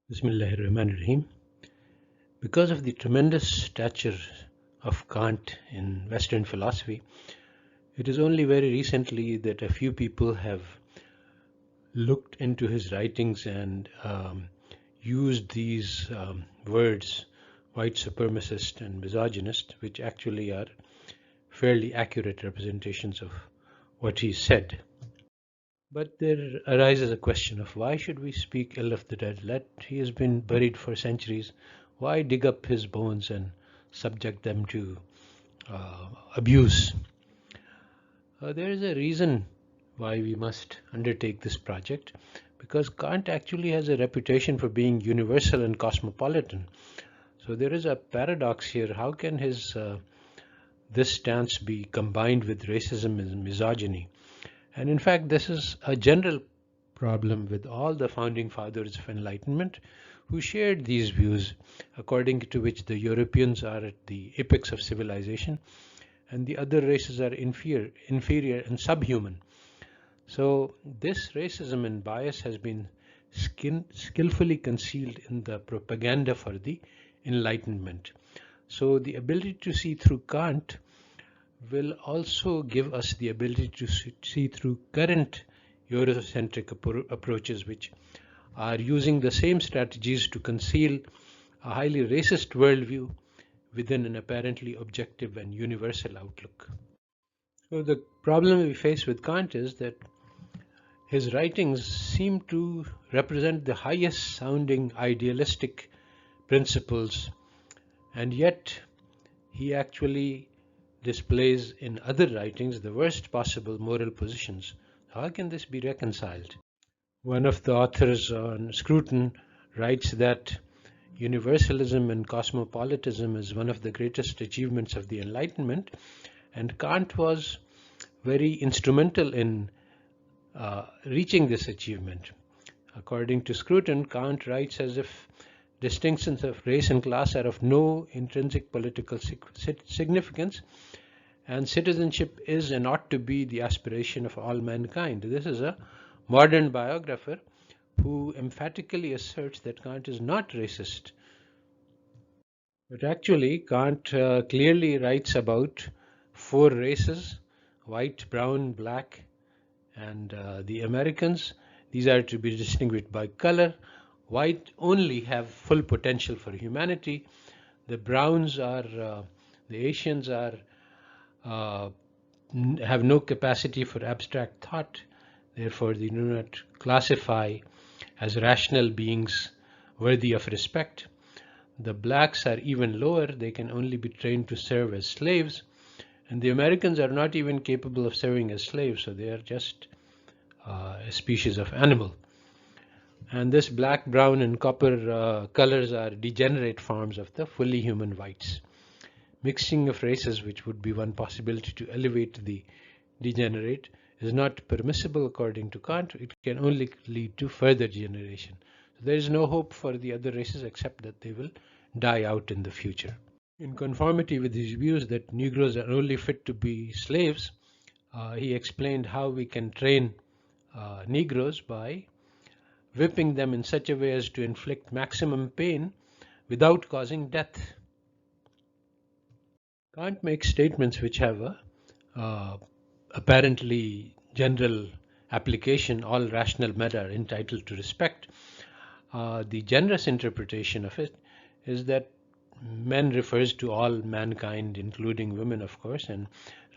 Bismillahirrahmanirrahim. Because of the tremendous stature of Kant in Western philosophy, it is only very recently that a few people have looked into his writings and used these words, white supremacist and misogynist, which actually are fairly accurate representations of what he said. But there arises a question of why should we speak ill of the dead? He has been buried for centuries. Why dig up his bones and subject them to abuse? There is a reason why we must undertake this project, because Kant actually has a reputation for being universal and cosmopolitan. So there is a paradox here. How can his this stance be combined with racism and misogyny? And in fact, this is a general problem with all the founding fathers of enlightenment who shared these views, according to which the Europeans are at the apex of civilization and the other races are inferior and subhuman. So this racism and bias has been skillfully concealed in the propaganda for the Enlightenment. So the ability to see through Kant will also give us the ability to see through current Eurocentric approaches, which are using the same strategies to conceal a highly racist worldview within an apparently objective and universal outlook. So the problem we face with Kant is that his writings seem to represent the highest sounding idealistic principles, and yet he actually displays in other writings the worst possible moral positions. How can this be reconciled? One of the authors on Scruton writes that universalism and cosmopolitanism is one of the greatest achievements of the Enlightenment, and Kant was very instrumental in reaching this achievement. According to Scruton, Kant writes as if distinctions of race and class are of no intrinsic political significance, and citizenship is and ought to be the aspiration of all mankind. This is a modern biographer who emphatically asserts that Kant is not racist. But actually, Kant clearly writes about four races: white, brown, black, and the Americans. These are to be distinguished by color. White only have full potential for humanity. The browns the Asians uh, have no capacity for abstract thought. Therefore, they do not classify as rational beings worthy of respect. The blacks are even lower. They can only be trained to serve as slaves. And the Americans are not even capable of serving as slaves, so they are just a species of animal. And this black, brown, and copper colors are degenerate forms of the fully human whites. Mixing of races, which would be one possibility to elevate the degenerate, is not permissible according to Kant. It can only lead to further degeneration. So there is no hope for the other races except that they will die out in the future. In conformity with his views that Negroes are only fit to be slaves, he explained how we can train Negroes by whipping them in such a way as to inflict maximum pain without causing death. Kant makes statements which have a apparently general application. All rational men are entitled to respect. The generous interpretation of it is that men refers to all mankind, including women, of course, and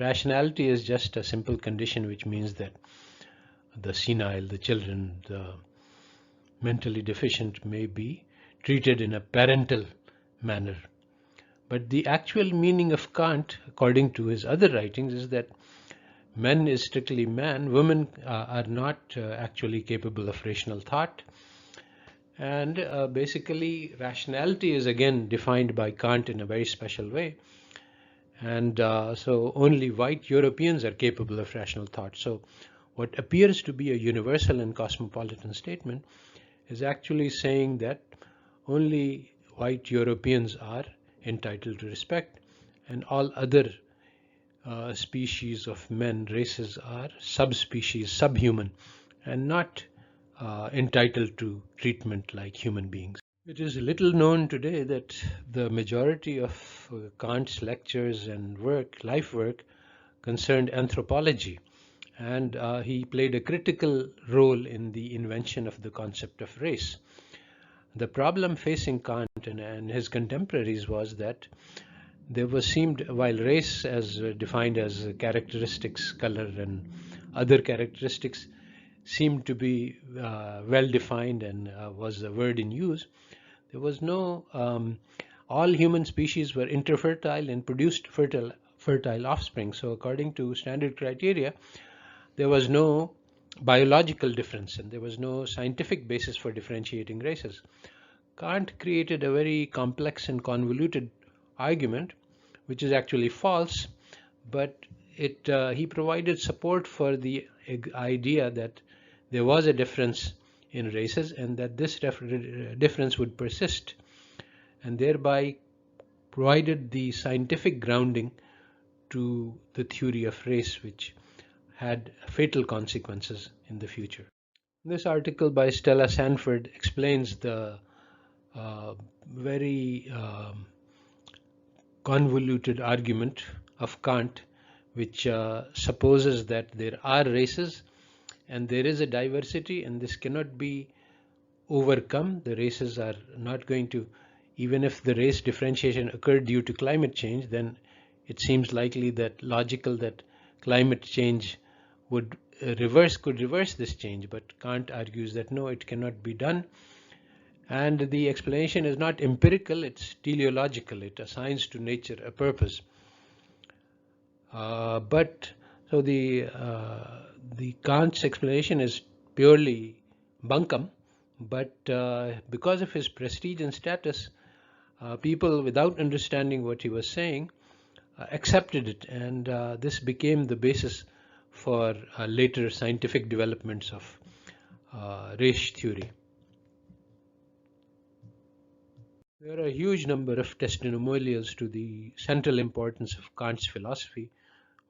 rationality is just a simple condition which means that the senile, the children, the mentally deficient may be treated in a parental manner. But the actual meaning of Kant, according to his other writings, is that men is strictly man, women are not actually capable of rational thought. And basically, rationality is again defined by Kant in a very special way. And so only white Europeans are capable of rational thought. So what appears to be a universal and cosmopolitan statement is actually saying that only white Europeans are entitled to respect, and all other species of men, races, are subspecies, subhuman, and not entitled to treatment like human beings. It is little known today that the majority of Kant's lectures and life work, concerned anthropology, and he played a critical role in the invention of the concept of race. The problem facing Kant and his contemporaries was that there was seemed, while race as defined as characteristics, color, and other characteristics seemed to be well defined and was a word in use, there was no, all human species were interfertile and produced fertile offspring. So according to standard criteria, there was no biological difference and there was no scientific basis for differentiating races. Kant created a very complex and convoluted argument, which is actually false, but he provided support for the idea that there was a difference in races and that this difference would persist, and thereby provided the scientific grounding to the theory of race, which had fatal consequences in the future. This article by Stella Sandford explains the very convoluted argument of Kant, which supposes that there are races and there is a diversity, and this cannot be overcome. The races are not going to, even if the race differentiation occurred due to climate change, then it seems likely that logical that climate change would could reverse this change. But Kant argues that no, it cannot be done. And the explanation is not empirical, it's teleological. It assigns to nature a purpose. But so the Kant's explanation is purely bunkum, but because of his prestige and status, people without understanding what he was saying accepted it, and this became the basis for later scientific developments of race theory. There are a huge number of testimonials to the central importance of Kant's philosophy.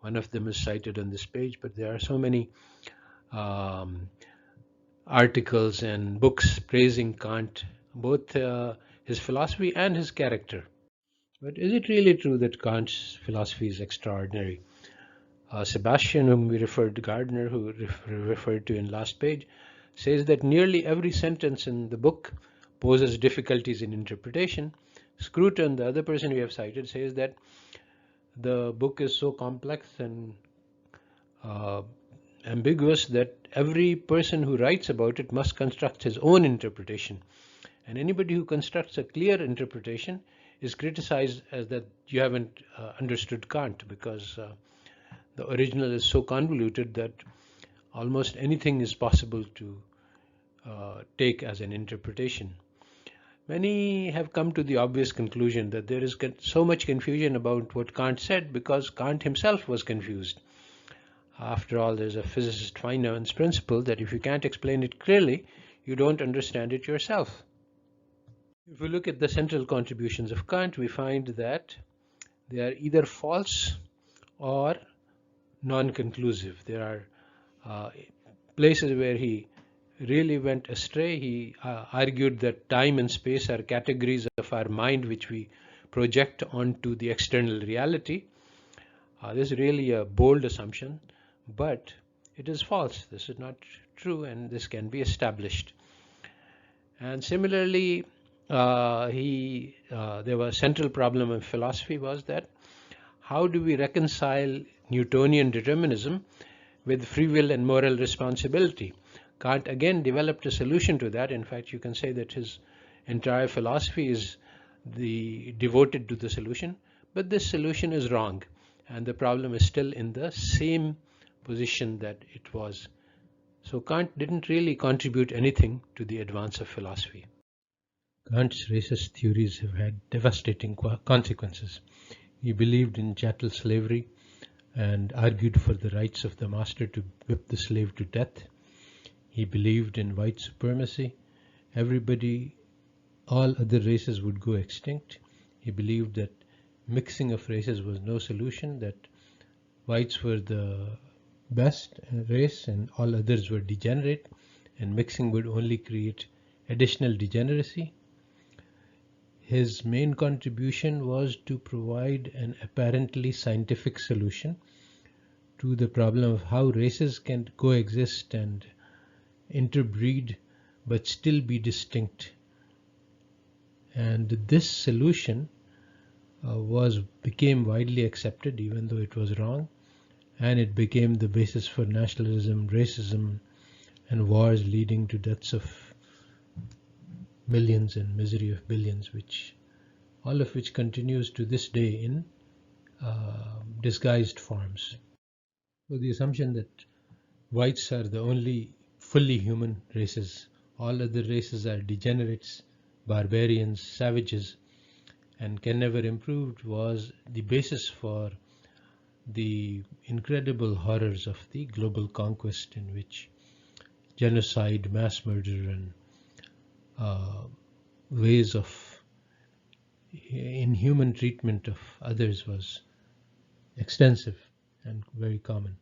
One of them is cited on this page, but there are so many articles and books praising Kant, both his philosophy and his character. But is it really true that Kant's philosophy is extraordinary? Sebastian, whom we referred to, Gardner, who referred to in last page, says that nearly every sentence in the book poses difficulties in interpretation. Scruton, the other person we have cited, says that the book is so complex and ambiguous that every person who writes about it must construct his own interpretation. And anybody who constructs a clear interpretation is criticized as that you haven't understood Kant, because the original is so convoluted that almost anything is possible to take as an interpretation. Many have come to the obvious conclusion that there is so much confusion about what Kant said because Kant himself was confused. After all, there's a physicist Feynman's principle that if you can't explain it clearly, you don't understand it yourself. If we look at the central contributions of Kant, we find that they are either false or non-conclusive. There are places where he really went astray. He argued that time and space are categories of our mind which we project onto the external reality. This is really a bold assumption, but it is false. This is not true, and this can be established. And similarly, there was a central problem of philosophy was that how do we reconcile Newtonian determinism with free will and moral responsibility? Kant again developed a solution to that. In fact, you can say that his entire philosophy is devoted to the solution, but this solution is wrong, and the problem is still in the same position that it was. So Kant didn't really contribute anything to the advance of philosophy. Kant's racist theories have had devastating consequences. He believed in chattel slavery and argued for the rights of the master to whip the slave to death. He believed in white supremacy. All other races would go extinct. He believed that mixing of races was no solution, that whites were the best race and all others were degenerate, and mixing would only create additional degeneracy. His main contribution was to provide an apparently scientific solution to the problem of how races can coexist and interbreed but still be distinct. And this solution became widely accepted, even though it was wrong, and it became the basis for nationalism, racism, and wars leading to deaths of millions and misery of billions, all of which continues to this day in disguised forms. So the assumption that whites are the only fully human races, all other races are degenerates, barbarians, savages, and can never improve, was the basis for the incredible horrors of the global conquest, in which genocide, mass murder, and ways of inhuman treatment of others was extensive and very common.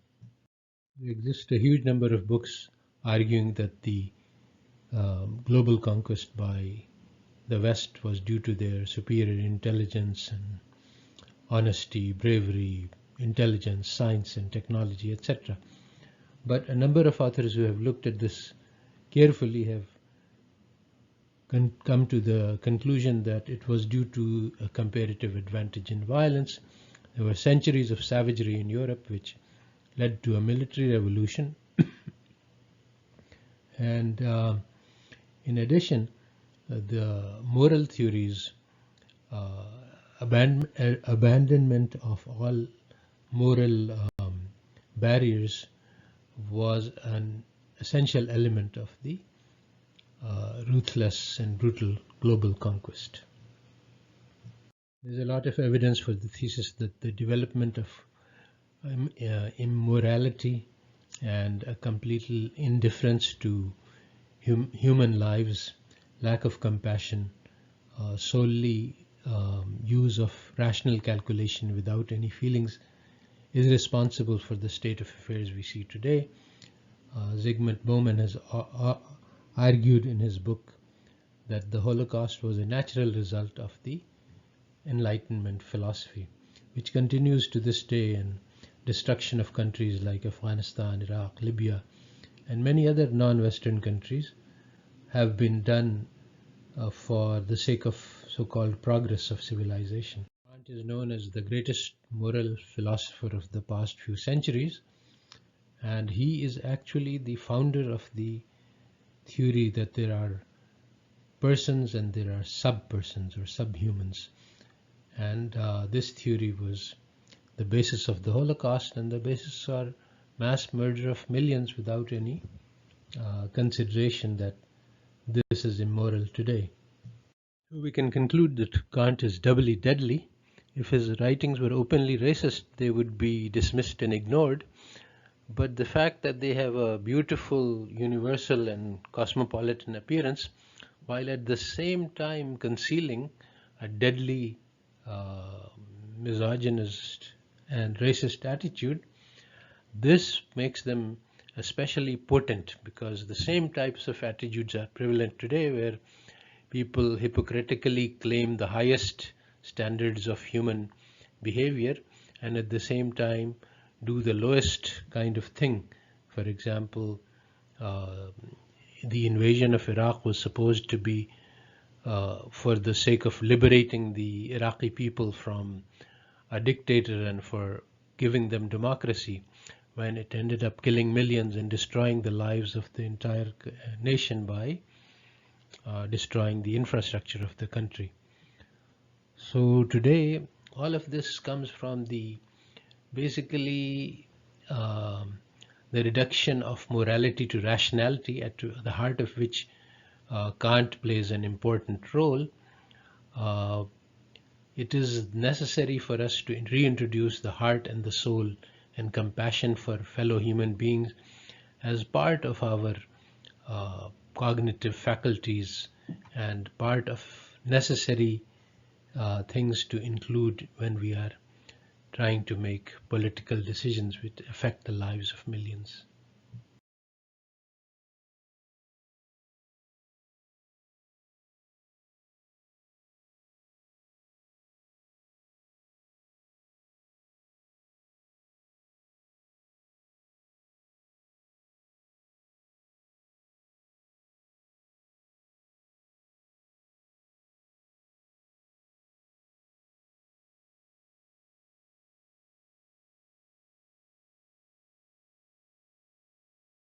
There exist a huge number of books arguing that the global conquest by the West was due to their superior intelligence and honesty, bravery, intelligence, science and technology, etc. But a number of authors who have looked at this carefully have come to the conclusion that it was due to a comparative advantage in violence. There were centuries of savagery in Europe which led to a military revolution. And in addition, the moral theories, abandonment of all moral barriers was an essential element of the ruthless and brutal global conquest. There's a lot of evidence for the thesis that the development of immorality and a complete indifference to human lives, lack of compassion, solely use of rational calculation without any feelings is responsible for the state of affairs we see today. Zygmunt Bauman has argued in his book that the Holocaust was a natural result of the Enlightenment philosophy, which continues to this day in destruction of countries like Afghanistan, Iraq, Libya, and many other non-Western countries have been done for the sake of so-called progress of civilization. Kant is known as the greatest moral philosopher of the past few centuries, and he is actually the founder of the theory that there are persons and there are sub-persons or subhumans. And this theory was the basis of the Holocaust and the basis for mass murder of millions without any consideration that this is immoral today. We can conclude that Kant is doubly deadly. If his writings were openly racist, they would be dismissed and ignored. But the fact that they have a beautiful, universal and cosmopolitan appearance, while at the same time concealing a deadly misogynist and racist attitude, this makes them especially potent, because the same types of attitudes are prevalent today, where people hypocritically claim the highest standards of human behavior and at the same time do the lowest kind of thing. For example, the invasion of Iraq was supposed to be for the sake of liberating the Iraqi people from a dictator and for giving them democracy, when it ended up killing millions and destroying the lives of the entire nation by destroying the infrastructure of the country. So today, all of this comes from basically the reduction of morality to rationality, at the heart of which Kant plays an important role. It is necessary for us to reintroduce the heart and the soul and compassion for fellow human beings as part of our cognitive faculties and part of necessary things to include when we are trying to make political decisions which affect the lives of millions.